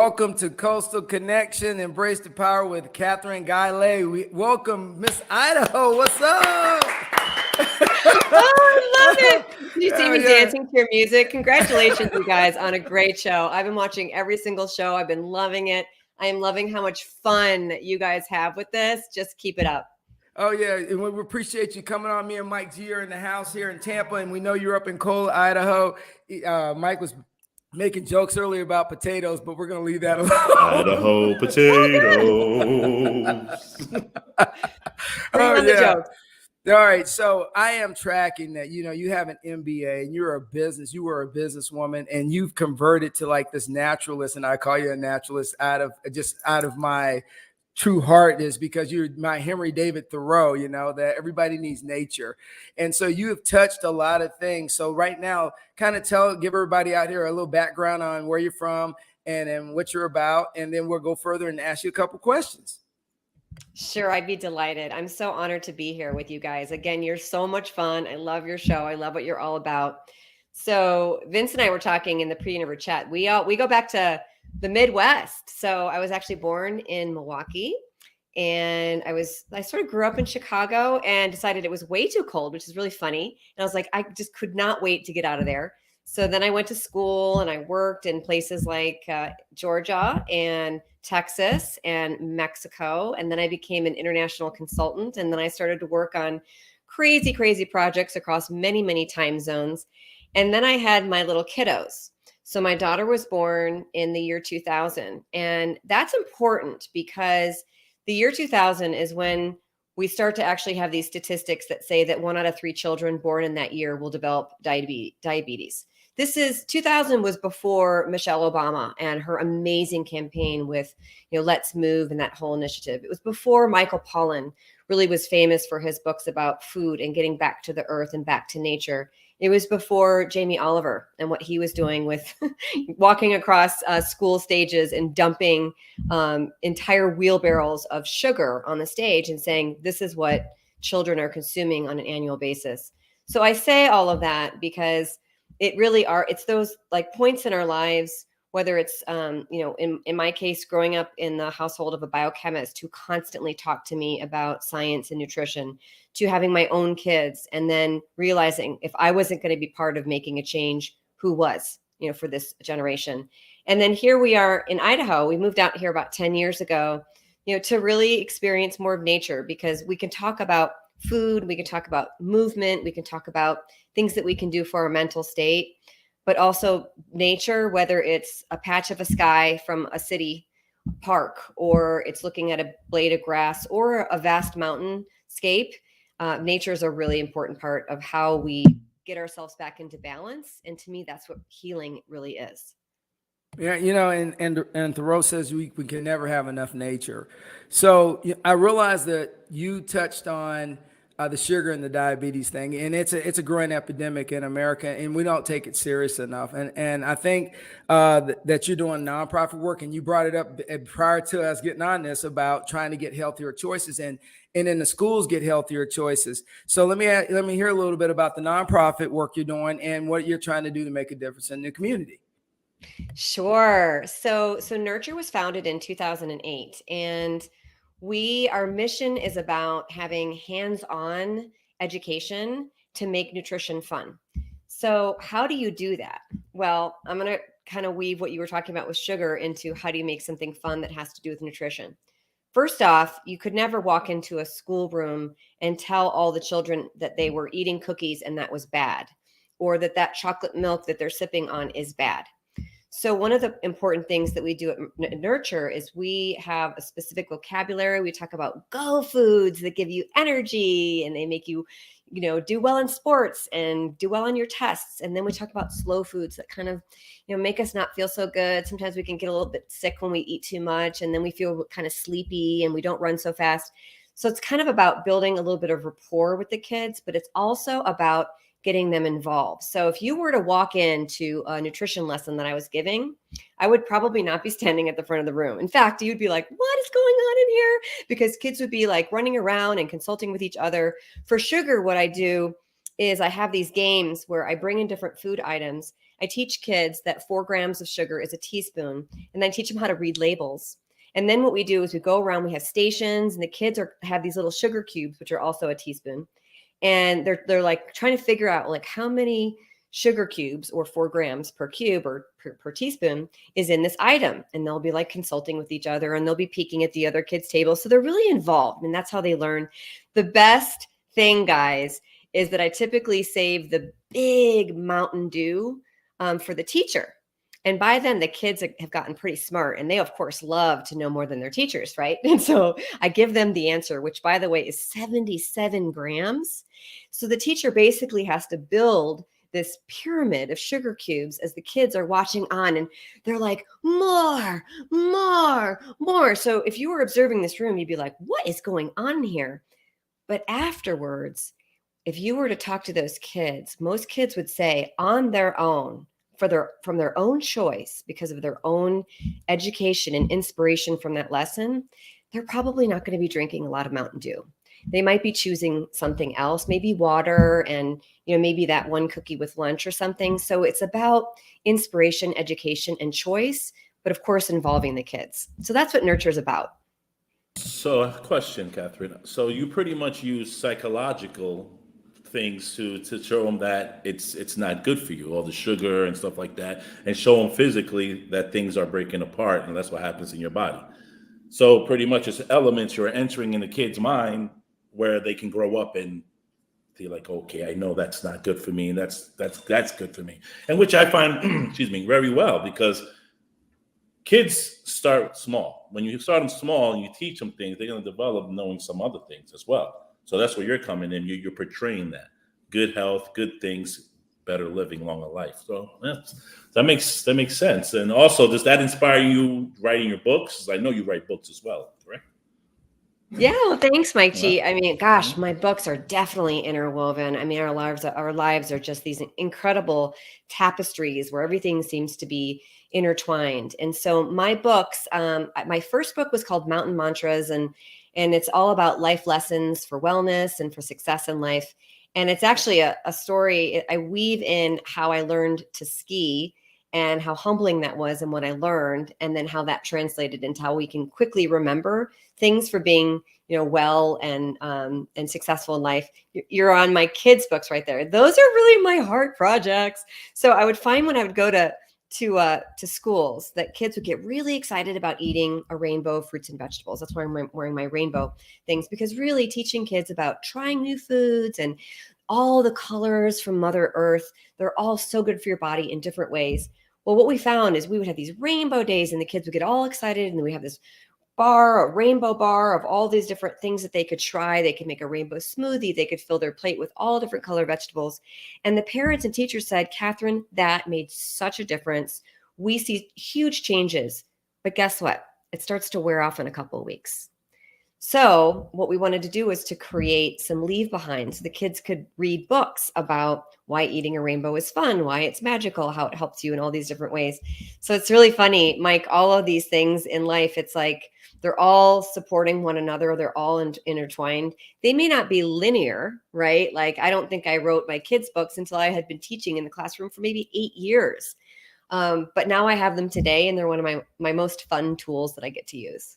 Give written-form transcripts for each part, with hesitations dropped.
Welcome to Coastal Connection. Embrace the power with Kathryn, Guylay. We welcome Miss Idaho. What's up? Oh, I love it. You see Hell me yeah. dancing to your music. Congratulations, you guys, on a great show. I've been watching every single show. I've been loving it. I am loving how much fun you guys have with this. Just keep it up. Oh yeah, and we appreciate you coming on. Me and Mike G are in the house here in Tampa, and we know you're up in Cole, Idaho. Mike was making jokes earlier about potatoes, but we're gonna leave that alone. Idaho potatoes. Bring on the jokes. All right, so I am tracking that. You have an MBA and you were a businesswoman, and you've converted to like this naturalist, and I call you a naturalist out of my true heart, is because you're my Henry David Thoreau, that everybody needs nature. And so you have touched a lot of things. So right now, kind of give everybody out here a little background on where you're from and what you're about, and then we'll go further and ask you a couple questions. Sure, I'd be delighted. I'm so honored to be here with you guys. Again, you're so much fun. I love your show. I love what you're all about. So Vince and I were talking in the pre-interview chat. We go back to the Midwest. So I was actually born in Milwaukee, and I sort of grew up in Chicago and decided it was way too cold, which is really funny. And I was like, I just could not wait to get out of there. So then I went to school and I worked in places like Georgia and Texas and Mexico. And then I became an international consultant. And then I started to work on crazy, crazy projects across many, many time zones. And then I had my little kiddos. So my daughter was born in the year 2000. And that's important because the year 2000 is when we start to actually have these statistics that say that 1 out of 3 children born in that year will develop diabetes. 2000 was before Michelle Obama and her amazing campaign with, Let's Move and that whole initiative. It was before Michael Pollan really was famous for his books about food and getting back to the earth and back to nature. It was before Jamie Oliver and what he was doing with walking across school stages and dumping entire wheelbarrows of sugar on the stage and saying, this is what children are consuming on an annual basis. So I say all of that because it's those like points in our lives, whether it's, in my case, growing up in the household of a biochemist who constantly talked to me about science and nutrition, to having my own kids and then realizing if I wasn't going to be part of making a change, who was, for this generation. And then here we are in Idaho. We moved out here about 10 years ago, to really experience more of nature, because we can talk about food, we can talk about movement, we can talk about things that we can do for our mental state, but also nature, whether it's a patch of a sky from a city park, or it's looking at a blade of grass or a vast mountainscape. Nature is a really important part of how we get ourselves back into balance. And to me, that's what healing really is. Yeah, and Thoreau says we can never have enough nature. So I realize that you touched on the sugar and the diabetes thing, and it's a growing epidemic in America, and we don't take it serious enough. And I think that you're doing nonprofit work, and you brought it up prior to us getting on this about trying to get healthier choices, and in the schools get healthier choices. So let me hear a little bit about the nonprofit work you're doing and what you're trying to do to make a difference in the community. Sure. So Nurture was founded in 2008, and our mission is about having hands-on education to make nutrition fun. So how do you do that? Well, I'm going to kind of weave what you were talking about with sugar into how do you make something fun that has to do with nutrition. First off, you could never walk into a schoolroom and tell all the children that they were eating cookies and that was bad, or that chocolate milk that they're sipping on is bad. So one of the important things that we do at Nurture is we have a specific vocabulary. We talk about go foods that give you energy and they make you, do well in sports and do well on your tests. And then we talk about slow foods that kind of, make us not feel so good. Sometimes we can get a little bit sick when we eat too much, and then we feel kind of sleepy and we don't run so fast. So it's kind of about building a little bit of rapport with the kids, but it's also about getting them involved. So if you were to walk into a nutrition lesson that I was giving, I would probably not be standing at the front of the room. In fact, you'd be like, what is going on in here? Because kids would be like running around and consulting with each other. For sugar, what I do is I have these games where I bring in different food items I teach kids that 4 grams of sugar is a teaspoon, and then I teach them how to read labels. And then what we do is we go around, we have stations, and the kids have these little sugar cubes, which are also a teaspoon. And they're like trying to figure out like how many sugar cubes or 4 grams per cube or per teaspoon is in this item. And they'll be like consulting with each other, and they'll be peeking at the other kids' table. So they're really involved, and that's how they learn. The best thing, guys, is that I typically save the big Mountain Dew for the teacher. And by then, the kids have gotten pretty smart, and they, of course, love to know more than their teachers, right? And so I give them the answer, which, by the way, is 77 grams. So the teacher basically has to build this pyramid of sugar cubes as the kids are watching on, and they're like, more, more, more. So if you were observing this room, you'd be like, what is going on here? But afterwards, if you were to talk to those kids, most kids would say on their own, from their own choice, because of their own education and inspiration from that lesson, they're probably not going to be drinking a lot of Mountain Dew. They might be choosing something else, maybe water, and maybe that one cookie with lunch or something. So it's about inspiration, education, and choice, but of course involving the kids. So that's what Nurture is about. So, a question, Kathryn. So you pretty much use psychological things to show them that it's not good for you, all the sugar and stuff like that, and show them physically that things are breaking apart, and that's what happens in your body. So pretty much it's elements you're entering in the kid's mind where they can grow up and feel like, okay, I know that's not good for me, and that's good for me, and which I find, excuse me, very well, because kids start small. When you start them small and you teach them things, they're going to develop knowing some other things as well. So that's where you're coming in. You're portraying that good health, good things, better living, longer life. So that makes sense. And also, does that inspire you writing your books? I know you write books as well, correct? Yeah, well, thanks, Mike G. I mean, gosh, my books are definitely interwoven. I mean, our lives are just these incredible tapestries where everything seems to be intertwined. And so my books, my first book was called Mountain Mantras, and it's all about life lessons for wellness and for success in life. And it's actually a story. I weave in how I learned to ski and how humbling that was and what I learned, and then how that translated into how we can quickly remember things for being, well and successful in life. You're on my kids' books right there. Those are really my heart projects. So I would find when I would go to schools that kids would get really excited about eating a rainbow of fruits and vegetables. That's why I'm wearing my rainbow things, because really teaching kids about trying new foods and all the colors from Mother Earth, they're all so good for your body in different ways. Well, what we found is we would have these rainbow days and the kids would get all excited, and then we have this a rainbow bar of all these different things that they could try. They could make a rainbow smoothie. They could fill their plate with all different color vegetables. And the parents and teachers said, Kathryn, that made such a difference. We see huge changes, but guess what? It starts to wear off in a couple of weeks. So what we wanted to do was to create some leave behind so the kids could read books about why eating a rainbow is fun, why it's magical, how it helps you in all these different ways. So it's really funny, Mike, all of these things in life, it's like they're all supporting one another. They're all intertwined. They may not be linear, right? Like, I don't think I wrote my kids' books until I had been teaching in the classroom for maybe 8 years. But now I have them today, and they're one of my most fun tools that I get to use.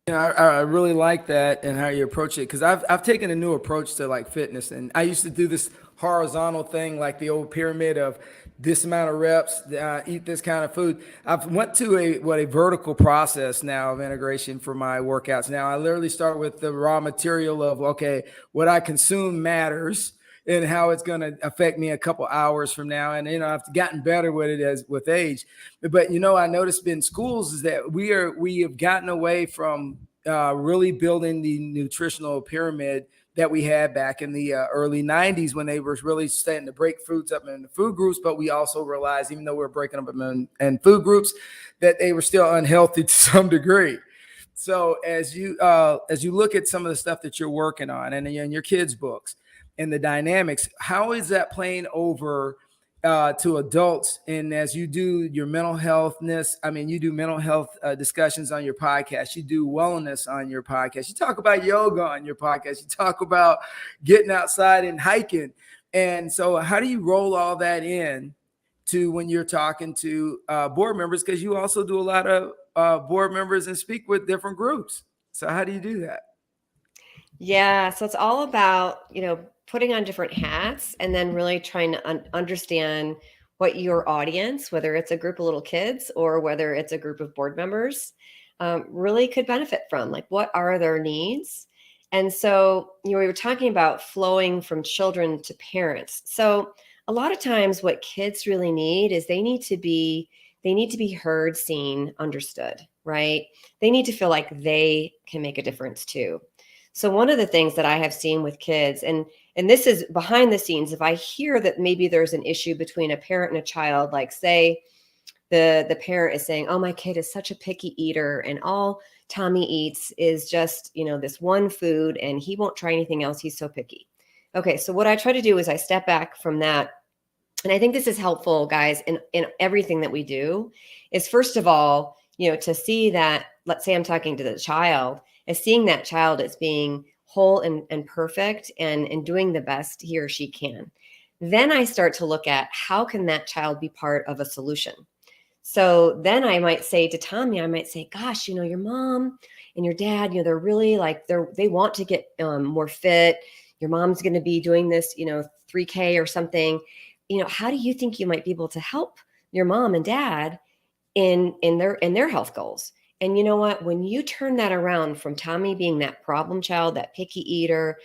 I really like that and how you approach it, because I've taken a new approach to like fitness, and I used to do this horizontal thing, like the old pyramid of this amount of reps, eat this kind of food. I've went to a vertical process now of integration for my workouts. Now I literally start with the raw material of, okay, what I consume matters and how it's going to affect me a couple hours from now. And, I've gotten better with it as with age. But, I noticed in schools is that we have gotten away from really building the nutritional pyramid that we had back in the early 90s, when they were really starting to break foods up into food groups. But we also realized, even though we were breaking them in food groups, that they were still unhealthy to some degree. So as you look at some of the stuff that you're working on and in your kids' books and the dynamics, how is that playing over to adults? And as you do your mental healthness, you do mental health discussions on your podcast, you do wellness on your podcast, you talk about yoga on your podcast, you talk about getting outside and hiking. And so how do you roll all that in to when you're talking to board members, because you also do a lot of board members and speak with different groups. So how do you do that? Yeah, so it's all about, putting on different hats and then really trying to understand what your audience, whether it's a group of little kids or whether it's a group of board members, really could benefit from. Like, what are their needs? And so, we were talking about flowing from children to parents. So a lot of times what kids really need is they need to be heard, seen, understood, right? They need to feel like they can make a difference too. So one of the things that I have seen with kids, and this is behind the scenes, if I hear that maybe there's an issue between a parent and a child, like say the parent is saying, oh, my kid is such a picky eater and all Tommy eats is just, this one food and he won't try anything else. He's so picky. Okay, so what I try to do is I step back from that. And I think this is helpful, guys, in everything that we do, is first of all, to see that, let's say I'm talking to the child, as seeing that child as being whole and perfect and doing the best he or she can. Then I start to look at how can that child be part of a solution. So then I might say to Tommy, gosh, your mom and your dad, they're really they want to get more fit. Your mom's going to be doing this, 3K or something. How do you think you might be able to help your mom and dad in their health goals? And you know what? When you turn that around from Tommy being that problem child, that picky eater,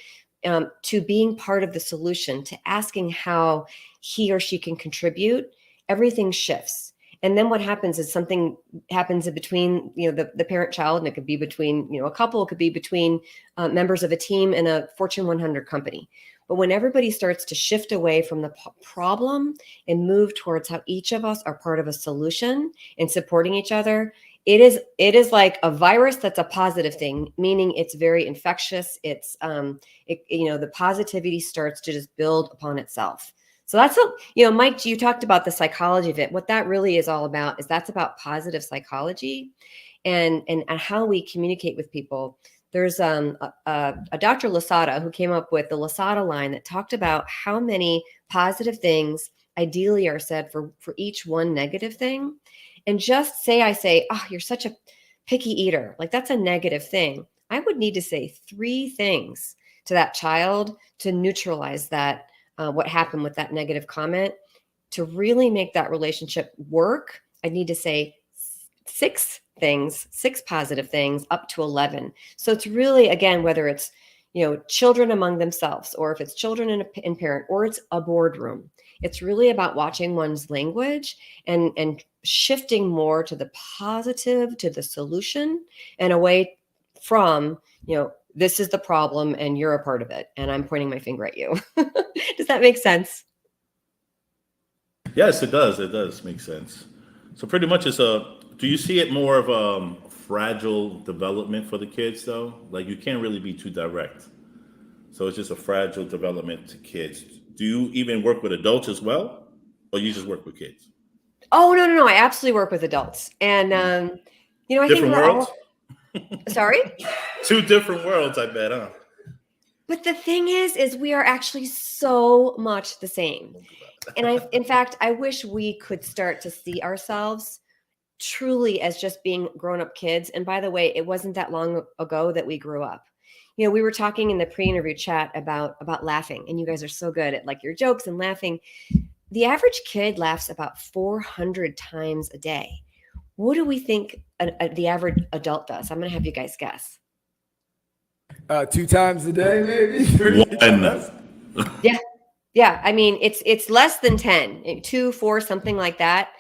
to being part of the solution, to asking how he or she can contribute, everything shifts. And then what happens is something happens in between, the parent child, and it could be between, a couple, it could be between members of a team in a Fortune 100 company. But when everybody starts to shift away from the problem and move towards how each of us are part of a solution and supporting each other, it is like a virus that's a positive thing, meaning it's very infectious. It's the positivity starts to just build upon itself. So that's Mike, you talked about the psychology of it. What that really is all about is that's about positive psychology and how we communicate with people. There's a Dr. Lasada who came up with the Lasada line that talked about how many positive things ideally are said for each one negative thing. And just say, oh, you're such a picky eater. Like, that's a negative thing. I would need to say 3 things to that child to neutralize that, what happened with that negative comment. To really make that relationship work, I need to say 6 things, 6 positive things, up to 11. So it's really, again, whether it's, children among themselves, or if it's children and parent, or it's a boardroom, it's really about watching one's language and shifting more to the positive, to the solution, and away from, this is the problem and you're a part of it, and I'm pointing my finger at you. Does that make sense? Yes, it does. It does make sense. So pretty much do you see it more of a fragile development for the kids though? Like, you can't really be too direct. So it's just a fragile development to kids. Do you even work with adults as well? Or you just work with kids? Oh, no. I absolutely work with adults. And, I think Different we're worlds? Sorry? 2 different worlds, I bet, huh? But the thing is we are actually so much the same. And in fact, I wish we could start to see ourselves truly as just being grown-up kids. And by the way, it wasn't that long ago that we grew up. We were talking in the pre-interview chat about laughing, and you guys are so good at like your jokes and laughing. The average kid laughs about 400 times a day. What do we think the average adult does? I'm going to have you guys guess. 2 times a day, maybe. 1. Yeah. I mean, it's less than 10, 2, 4, something like that.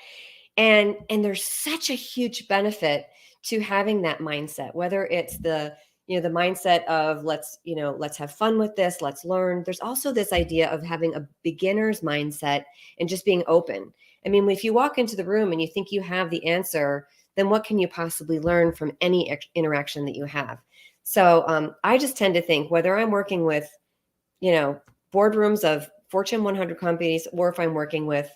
And there's such a huge benefit to having that mindset, whether it's the mindset of let's have fun with this, let's learn. There's also this idea of having a beginner's mindset and just being open. I mean, if you walk into the room and you think you have the answer, then what can you possibly learn from any interaction that you have? So I just tend to think, whether I'm working with, boardrooms of Fortune 100 companies, or if I'm working with,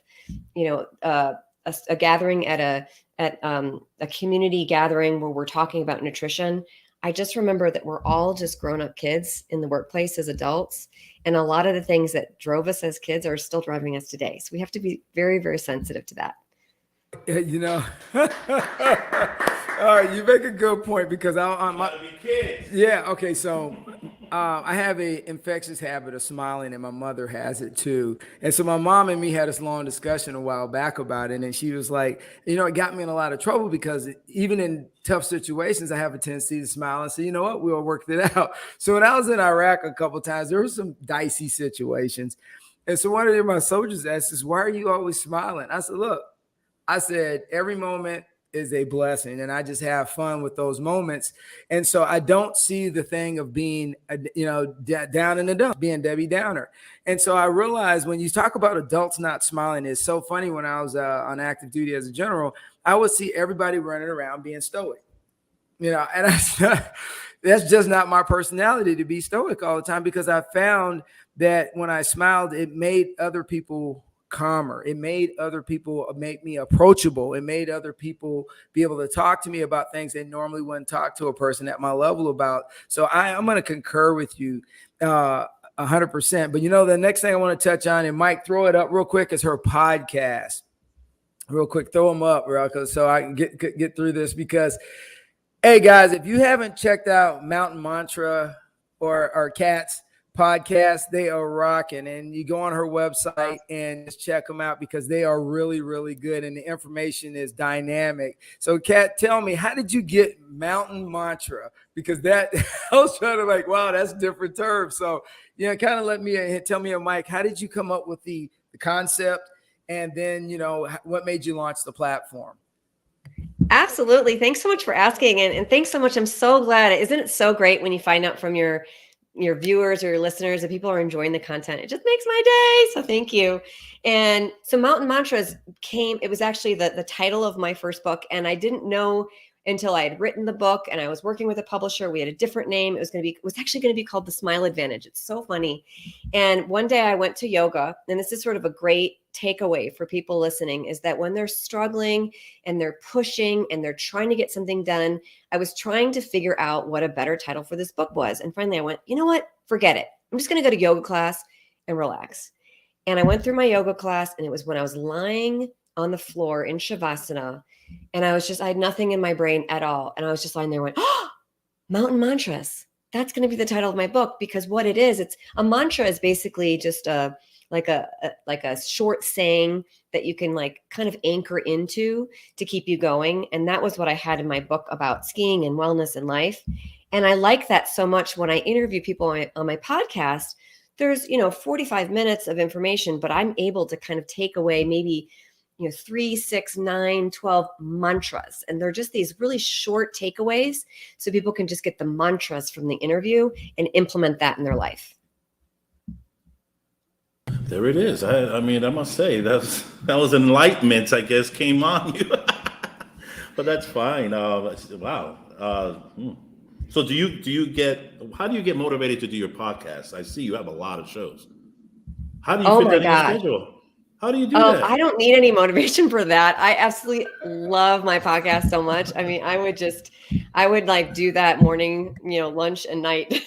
a gathering at a community gathering where we're talking about nutrition, I just remember that we're all just grown up kids in the workplace as adults. And a lot of the things that drove us as kids are still driving us today. So we have to be very, very sensitive to that. You know, all right, you make a good point because Gotta be kids. yeah, okay, so I have a infectious habit of smiling, and my mother has it too. And so my mom and me had this long discussion a while back about it, and she was like, it got me in a lot of trouble because even in tough situations, I have a tendency to smile and say, you know what, we'll work it out. So when I was in Iraq a couple of times, there were some dicey situations, and so one of my soldiers asked us, "Why are you always smiling?" I said, "Look," I said, every moment is a blessing, and I just have fun with those moments. And so I don't see the thing of being, down in the dumps, being Debbie Downer. And so I realized when you talk about adults not smiling, it's so funny. When I was on active duty as a general, I would see everybody running around being stoic, and that's just not my personality to be stoic all the time, because I found that when I smiled, it made other people calmer. It made other people make me approachable. It made other people be able to talk to me about things they normally wouldn't talk to a person at my level about. So I'm going to concur with you 100%. But the next thing I want to touch on, and Mike, throw it up real quick, is her podcast. Real quick, throw them up, so I can get through this, because, hey guys, if you haven't checked out Mountain Mantra or Kat's podcast, they are rocking, and you go on her website and just check them out because they are really, really good, and the information is dynamic. So Kat, tell me, how did you get Mountain Mantra? Because that I was trying to wow, that's a different term. So kind of tell me, Mike, how did you come up with the concept, and then what made you launch the platform? Absolutely. Thanks so much for asking. And thanks so much. I'm so glad. Isn't it so great when you find out from your viewers or your listeners that people are enjoying the content? It just makes my day. So thank you. And so Mountain Mantras it was actually the title of my first book. And I didn't know until I had written the book and I was working with a publisher. We had a different name. It was actually going to be called The Smile Advantage. It's so funny. And one day I went to yoga, and this is sort of a great takeaway for people listening, is that when they're struggling and they're pushing and they're trying to get something done, I was trying to figure out what a better title for this book was. And finally I went, you know what? Forget it. I'm just going to go to yoga class and relax. And I went through my yoga class, and it was when I was lying on the floor in Shavasana, and I had nothing in my brain at all. And I was just lying there and went, oh, Mountain Mantras. That's going to be the title of my book, because what it is, it's a mantra is basically just like a short saying that you can kind of anchor into to keep you going. And that was what I had in my book about skiing and wellness and life. And I like that so much. When I interview people on my podcast, there's 45 minutes of information, but I'm able to kind of take away maybe 3, 6, 9, 12 mantras. And they're just these really short takeaways, so people can just get the mantras from the interview and implement that in their life. There it is. I mean, I must say that was enlightenment, I guess, came on you. But that's fine. Wow. So how do you get motivated to do your podcast? I see you have a lot of shows. How do you fit that in your schedule? How do you do that? I don't need any motivation for that. I absolutely love my podcast so much. I mean, I would do that morning, lunch and night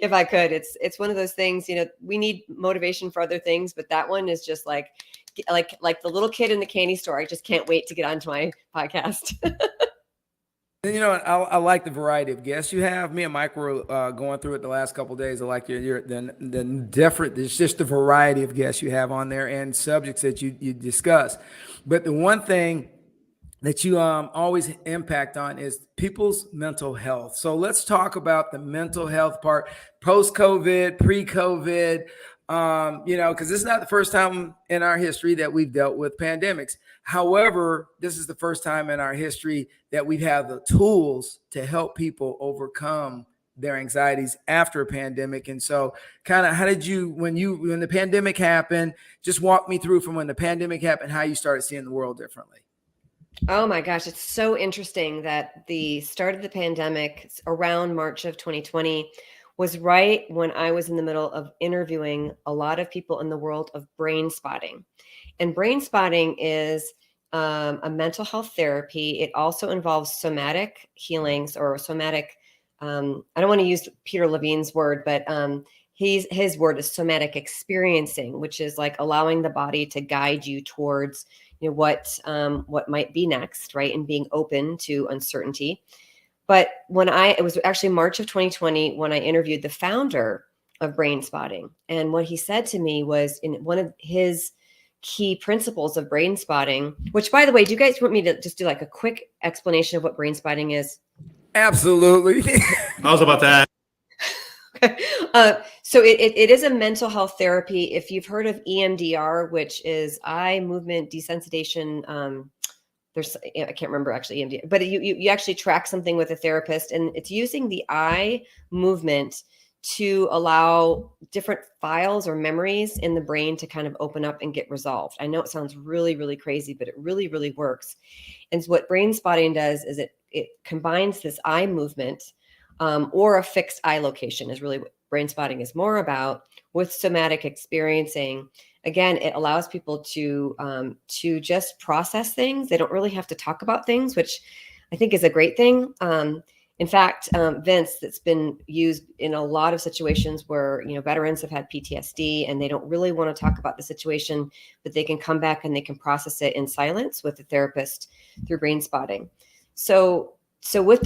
if I could. It's one of those things, we need motivation for other things, but that one is just like the little kid in the candy store. I just can't wait to get onto my podcast. I like the variety of guests you have. Me and Mike were going through it the last couple of days. I like the different. It's just the variety of guests you have on there and subjects that you discuss. But the one thing that you always impact on is people's mental health. So let's talk about the mental health part, post-COVID, pre-COVID. Because this is not the first time in our history that we've dealt with pandemics. However, this is the first time in our history that we've had the tools to help people overcome their anxieties after a pandemic. And so kind of how did you, when the pandemic happened, just walk me through from when the pandemic happened, how you started seeing the world differently. Oh my gosh, it's so interesting that the start of the pandemic around March of 2020 was right when I was in the middle of interviewing a lot of people in the world of brain spotting. And brain spotting is a mental health therapy. It also involves somatic healings or somatic I don't want to use Peter Levine's word, but his word is somatic experiencing, which is like allowing the body to guide you towards, what might be next, right? And being open to uncertainty. But it was actually March of 2020 when I interviewed the founder of Brain Spotting. And what he said to me was, in one of his key principles of brain spotting, which, by the way, do you guys want me to just do like a quick explanation of what brain spotting is? Absolutely. I was about that. So it is a mental health therapy. If you've heard of EMDR, which is eye movement desensitization, I can't remember actually EMDR, but you actually track something with a therapist, and it's using the eye movement to allow different files or memories in the brain to kind of open up and get resolved. I know it sounds really, really crazy, but it really, really works. And so what brain spotting does is it combines this eye movement or a fixed eye location is really what brain spotting is more about, with somatic experiencing. Again, it allows people to just process things. They don't really have to talk about things, which I think is a great thing. In fact, Vince, that's been used in a lot of situations where, veterans have had PTSD and they don't really want to talk about the situation, but they can come back and they can process it in silence with the therapist through brain spotting. So with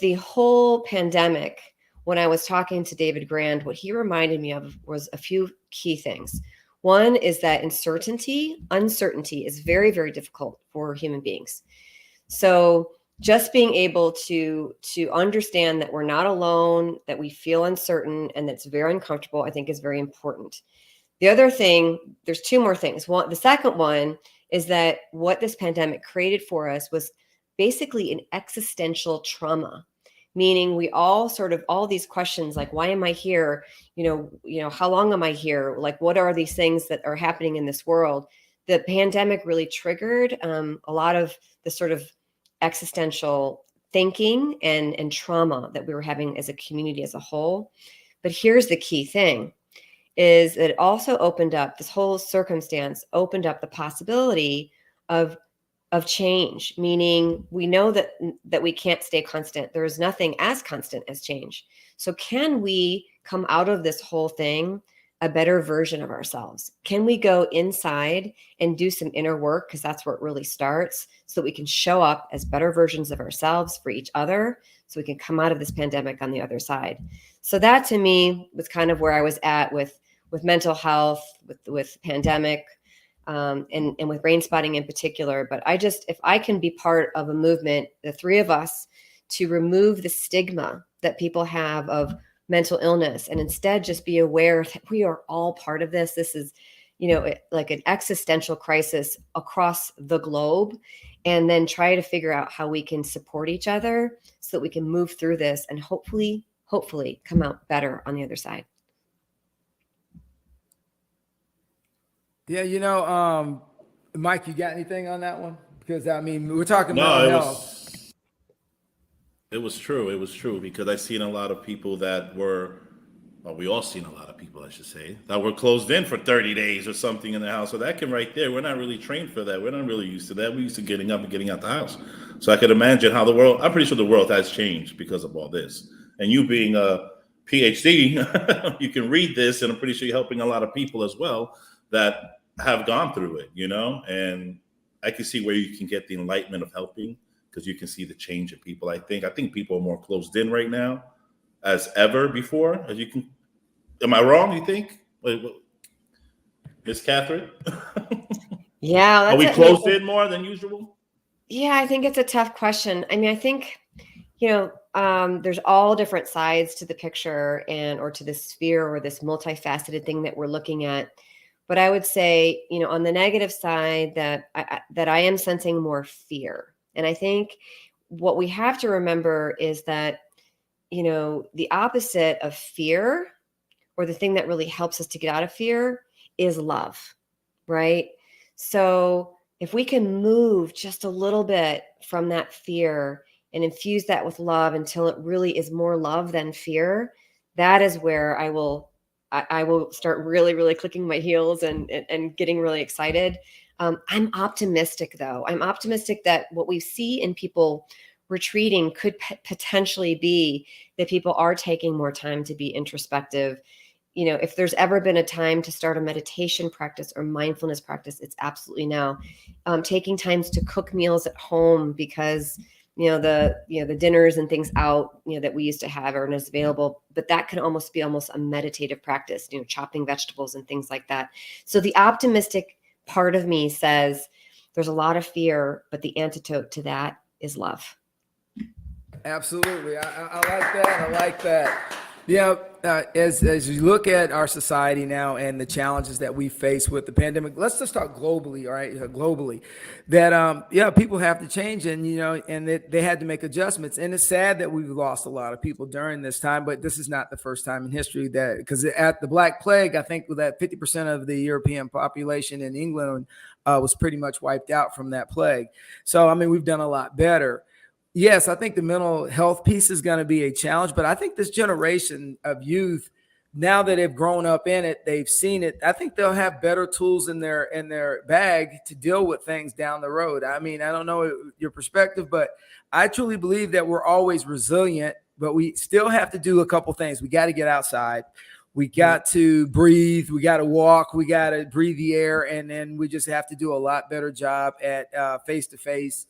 the whole pandemic, when I was talking to David Grand, what he reminded me of was a few key things. One is that uncertainty is very, very difficult for human beings. So just being able to understand that we're not alone, that we feel uncertain, and that's very uncomfortable, I think is very important. The other thing, there's two more things. The second one is that what this pandemic created for us was basically an existential trauma, meaning we all these questions like, why am I here? How long am I here? Like, what are these things that are happening in this world? The pandemic really triggered a lot of the sort of existential thinking and trauma that we were having as a community as a whole. But here's the key thing, is that it also opened up, this whole circumstance opened up the possibility of change, meaning we know that we can't stay constant. There is nothing as constant as change. So can we come out of this whole thing a better version of ourselves? Can we go inside and do some inner work? Because that's where it really starts, so that we can show up as better versions of ourselves for each other, so we can come out of this pandemic on the other side. So that to me was kind of where I was at with mental health, with pandemic, and with brain spotting in particular. But if I can be part of a movement, the three of us, to remove the stigma that people have of mental illness, and instead just be aware that we are all part of this. This is, like an existential crisis across the globe, and then try to figure out how we can support each other so that we can move through this and hopefully come out better on the other side. Yeah, Mike, you got anything on that one? Because we're talking mental health. It was true. It was true, because I've seen a lot of people we all seen a lot of people, I should say, that were closed in for 30 days or something in the house. So that can right there, we're not really trained for that. We're not really used to that. We're used to getting up and getting out the house. So I could imagine how I'm pretty sure the world has changed because of all this. And you being a PhD, you can read this, and I'm pretty sure you're helping a lot of people as well that have gone through it, and I can see where you can get the enlightenment of helping, because you can see the change in people. I think people are more closed in right now as ever before. Am I wrong, you think? Miss Kathryn? Yeah. Are we closed in more than usual? Yeah, I think it's a tough question. I think, there's all different sides to the picture or to the sphere, or this multifaceted thing that we're looking at. But I would say, on the negative side, that I am sensing more fear. And I think what we have to remember is that, the opposite of fear, or the thing that really helps us to get out of fear, is love, right? So if we can move just a little bit from that fear and infuse that with love until it really is more love than fear, that is where I will start really, really clicking my heels and getting really excited. I'm optimistic, though. I'm optimistic that what we see in people retreating could potentially be that people are taking more time to be introspective. You know, if there's ever been a time to start a meditation practice or mindfulness practice, it's absolutely now. Taking times to cook meals at home, because the dinners and things out, that we used to have aren't as available, but that can almost be a meditative practice, chopping vegetables and things like that. So the optimistic part of me says there's a lot of fear, but the antidote to that is love. Absolutely. I like that. I like that. Yeah, as you look at our society now and the challenges that we face with the pandemic, let's just talk globally, all right? Globally, that people have to change, and and they had to make adjustments. And it's sad that we've lost a lot of people during this time, but this is not the first time in history that, because at the Black Plague, I think that 50% of the European population in England was pretty much wiped out from that plague. So I mean, we've done a lot better. Yes, I think the mental health piece is going to be a challenge, but I think this generation of youth, now that they've grown up in it, they've seen it, I think they'll have better tools in their bag to deal with things down the road. I mean, I don't know your perspective, but I truly believe that we're always resilient, but we still have to do a couple things. We got to get outside. We got to breathe. We got to walk. We got to breathe the air. And then we just have to do a lot better job at face-to-face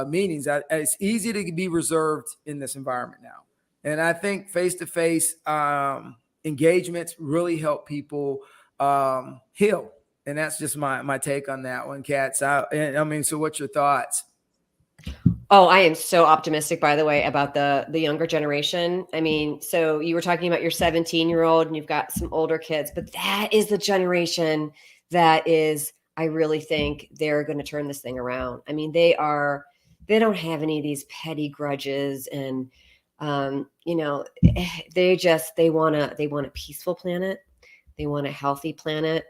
meetings. It's easy to be reserved in this environment now. And I think face-to-face engagements really help people heal. And that's just my take on that one, Kat. So what's your thoughts? Oh, I am so optimistic, by the way, about the younger generation. I mean, so you were talking about your 17-year-old and you've got some older kids, but that is the generation that is, I really think they're going to turn this thing around. I mean, they don't have any of these petty grudges, and they want a peaceful planet. They want a healthy planet,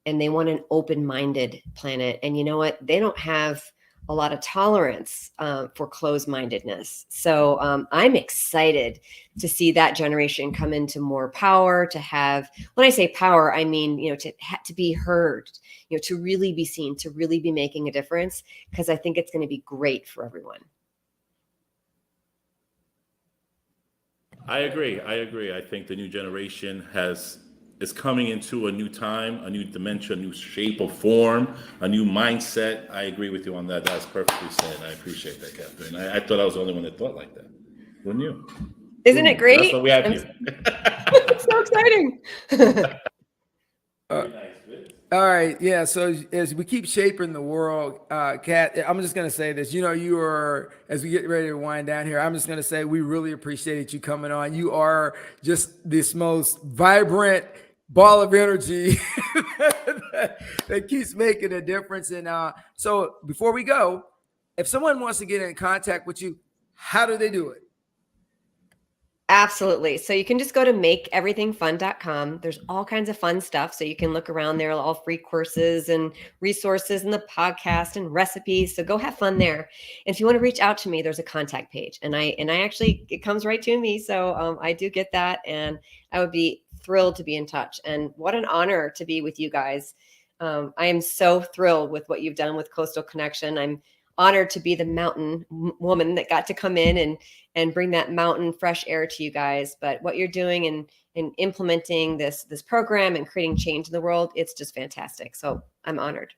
and they want an open-minded planet. And you know what? They don't have a lot of tolerance for closed-mindedness. So I'm excited to see that generation come into more power, to have, when I say power, I mean, to be heard, to really be seen, to really be making a difference, because I think it's going to be great for everyone. I agree. I think the new generation is coming into a new time, a new dimension, a new shape of form, a new mindset. I agree with you on that. That's perfectly said. I appreciate that, Kathryn. I thought I was the only one that thought like that. Wouldn't you? Isn't it great? That's what we have here. It's so exciting. All right. Yeah. So as we keep shaping the world, Kat, I'm just going to say this. You are, as we get ready to wind down here, I'm just going to say we really appreciate you coming on. You are just this most vibrant ball of energy that keeps making a difference. And so before we go, if someone wants to get in contact with you, how do they do it? Absolutely. So you can just go to makeeverythingfun.com. There's all kinds of fun stuff. So you can look around there, all free courses and resources and the podcast and recipes. So go have fun there. And if you want to reach out to me, there's a contact page. And I actually, it comes right to me. So I do get that. And I would be thrilled to be in touch. And what an honor to be with you guys. I am so thrilled with what you've done with Coastal Connection. I'm honored to be the mountain woman that got to come in and bring that mountain fresh air to you guys. But what you're doing in implementing this program and creating change in the world, it's just fantastic. So I'm honored.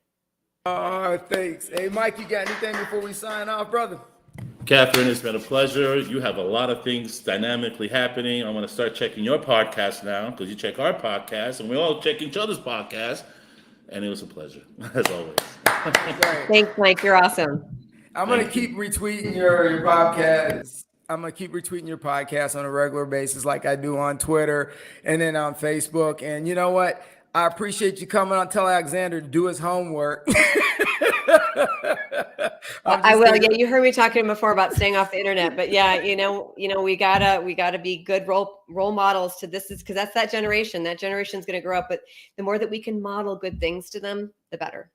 Oh, thanks. Hey, Mike, you got anything before we sign off, brother? Kathryn, it's been a pleasure. You have a lot of things dynamically happening. I'm going to start checking your podcast now, because you check our podcast and we all check each other's podcast. And it was a pleasure, as always. Thanks, Mike. You're awesome. I'm going to keep retweeting your podcast. I'm going to keep retweeting your podcast on a regular basis, like I do on Twitter and then on Facebook. And you know what? I appreciate you coming on. Tell Alexander to do his homework. I will. Yeah, you heard me talking before about staying off the internet, but yeah, we gotta be good role models to this, is because that's that generation. That generation's going to grow up, but the more that we can model good things to them, the better.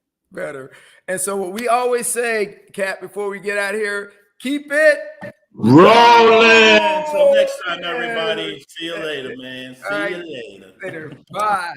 And so what we always say, Kat, before we get out here, keep it rolling. Until next time, everybody. See you later, man. See you later. Bye.